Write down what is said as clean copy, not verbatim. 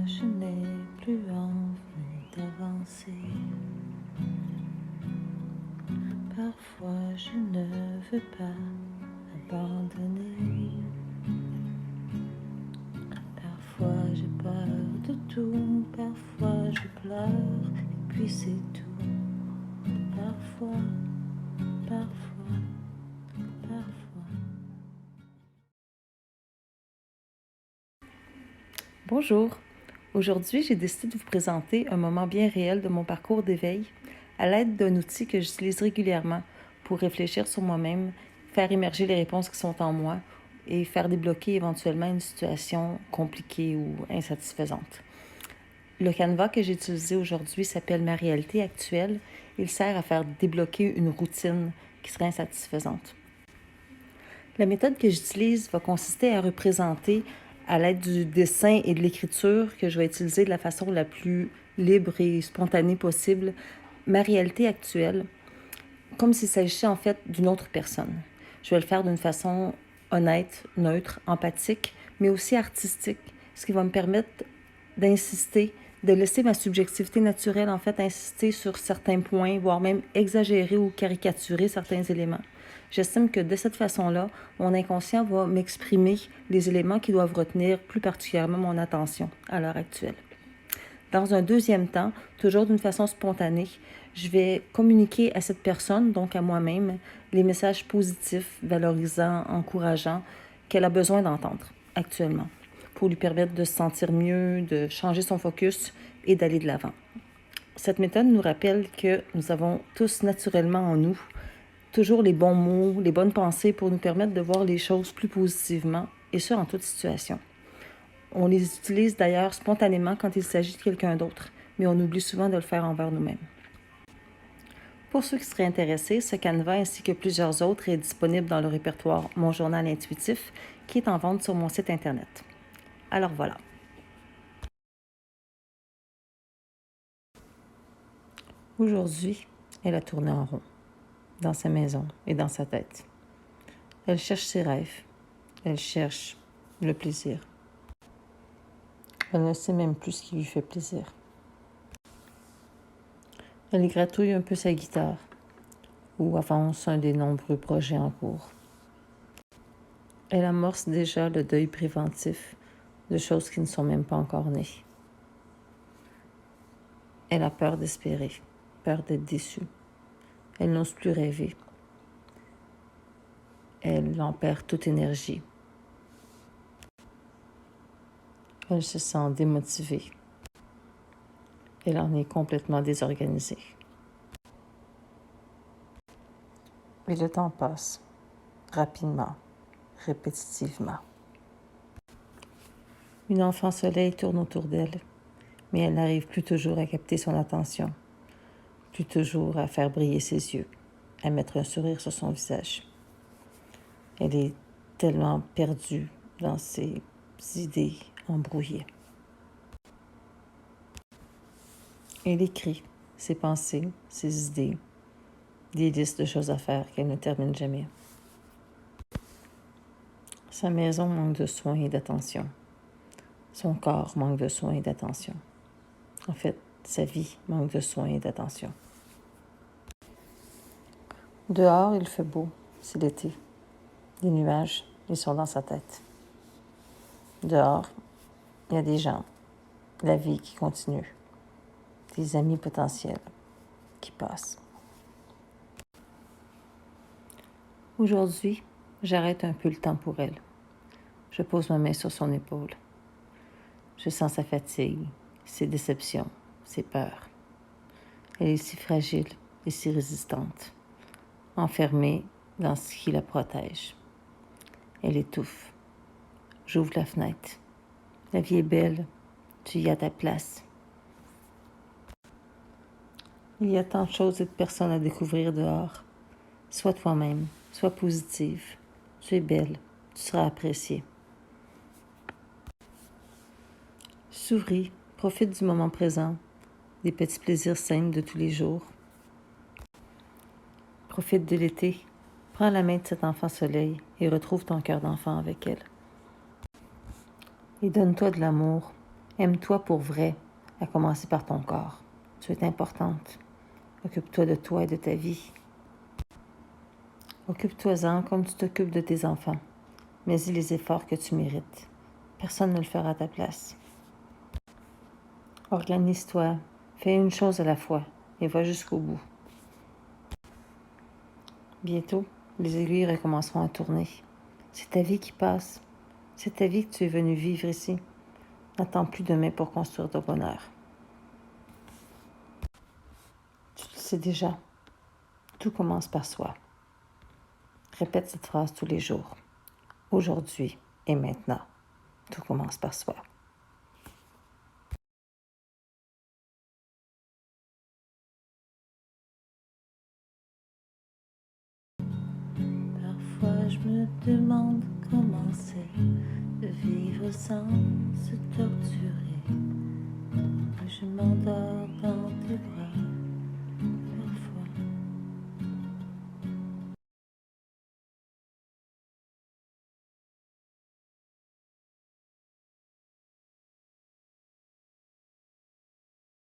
je n'ai plus envie d'avancer. Parfois je ne veux pas abandonner. Parfois j'ai peur de tout, parfois je pleure, et puis c'est tout. Parfois, parfois, parfois. Bonjour! Aujourd'hui, j'ai décidé de vous présenter un moment bien réel de mon parcours d'éveil à l'aide d'un outil que j'utilise régulièrement pour réfléchir sur moi-même, faire émerger les réponses qui sont en moi et faire débloquer éventuellement une situation compliquée ou insatisfaisante. Le canevas que j'ai utilisé aujourd'hui s'appelle Ma réalité actuelle. Il sert à faire débloquer une routine qui serait insatisfaisante. La méthode que j'utilise va consister à représenter, à l'aide du dessin et de l'écriture que je vais utiliser de la façon la plus libre et spontanée possible, ma réalité actuelle, comme s'il s'agissait en fait d'une autre personne. Je vais le faire d'une façon honnête, neutre, empathique, mais aussi artistique, ce qui va me permettre d'insister, de laisser ma subjectivité naturelle en fait insister sur certains points, voire même exagérer ou caricaturer certains éléments. J'estime que de cette façon-là, mon inconscient va m'exprimer les éléments qui doivent retenir plus particulièrement mon attention à l'heure actuelle. Dans un deuxième temps, toujours d'une façon spontanée, je vais communiquer à cette personne, donc à moi-même, les messages positifs, valorisants, encourageants qu'elle a besoin d'entendre actuellement pour lui permettre de se sentir mieux, de changer son focus et d'aller de l'avant. Cette méthode nous rappelle que nous avons tous naturellement en nous toujours les bons mots, les bonnes pensées pour nous permettre de voir les choses plus positivement, et ce, en toute situation. On les utilise d'ailleurs spontanément quand il s'agit de quelqu'un d'autre, mais on oublie souvent de le faire envers nous-mêmes. Pour ceux qui seraient intéressés, ce canevas ainsi que plusieurs autres est disponible dans le répertoire Mon journal intuitif, qui est en vente sur mon site internet. Alors voilà. Aujourd'hui, elle a tourné en rond, dans sa maison et dans sa tête. Elle cherche ses rêves. Elle cherche le plaisir. Elle ne sait même plus ce qui lui fait plaisir. Elle gratouille un peu sa guitare ou avance un des nombreux projets en cours. Elle amorce déjà le deuil préventif de choses qui ne sont même pas encore nées. Elle a peur d'espérer, peur d'être déçue. Elle n'ose plus rêver. Elle en perd toute énergie. Elle se sent démotivée. Elle en est complètement désorganisée. Et le temps passe, rapidement, répétitivement. Une enfant soleil tourne autour d'elle, mais elle n'arrive plus toujours à capter son attention, plus toujours à faire briller ses yeux, à mettre un sourire sur son visage. Elle est tellement perdue dans ses idées embrouillées. Elle écrit ses pensées, ses idées, des listes de choses à faire qu'elle ne termine jamais. Sa maison manque de soins et d'attention. Son corps manque de soins et d'attention. En fait, sa vie manque de soins et d'attention. Dehors, il fait beau, c'est l'été. Les nuages, ils sont dans sa tête. Dehors, il y a des gens, la vie qui continue, des amis potentiels qui passent. Aujourd'hui, j'arrête un peu le temps pour elle. Je pose ma main sur son épaule. Je sens sa fatigue, ses déceptions, ses peurs. Elle est si fragile et si résistante, enfermée dans ce qui la protège. Elle étouffe. J'ouvre la fenêtre. La vie est belle, tu y as ta place. Il y a tant de choses et de personnes à découvrir dehors. Sois toi-même, sois positive. Tu es belle, tu seras appréciée. Souris, profite du moment présent, des petits plaisirs simples de tous les jours. Profite de l'été, prends la main de cet enfant soleil et retrouve ton cœur d'enfant avec elle. Et donne-toi de l'amour Aime-toi pour vrai, à commencer par ton corps. Tu es importante. Occupe-toi de toi et de ta vie. Occupe-toi-en comme tu t'occupes de tes enfants. Mets-y les efforts que tu mérites. Personne ne le fera à ta place. Organise-toi, fais une chose à la fois et va jusqu'au bout. Bientôt, les aiguilles recommenceront à tourner. C'est ta vie qui passe. C'est ta vie que tu es venu vivre ici. N'attends plus demain pour construire ton bonheur. Tu le sais déjà. Tout commence par soi. Répète cette phrase tous les jours. Aujourd'hui et maintenant. Tout commence par soi. Parfois je me demande comment c'est de vivre sans se torturer. Je m'endors dans tes bras.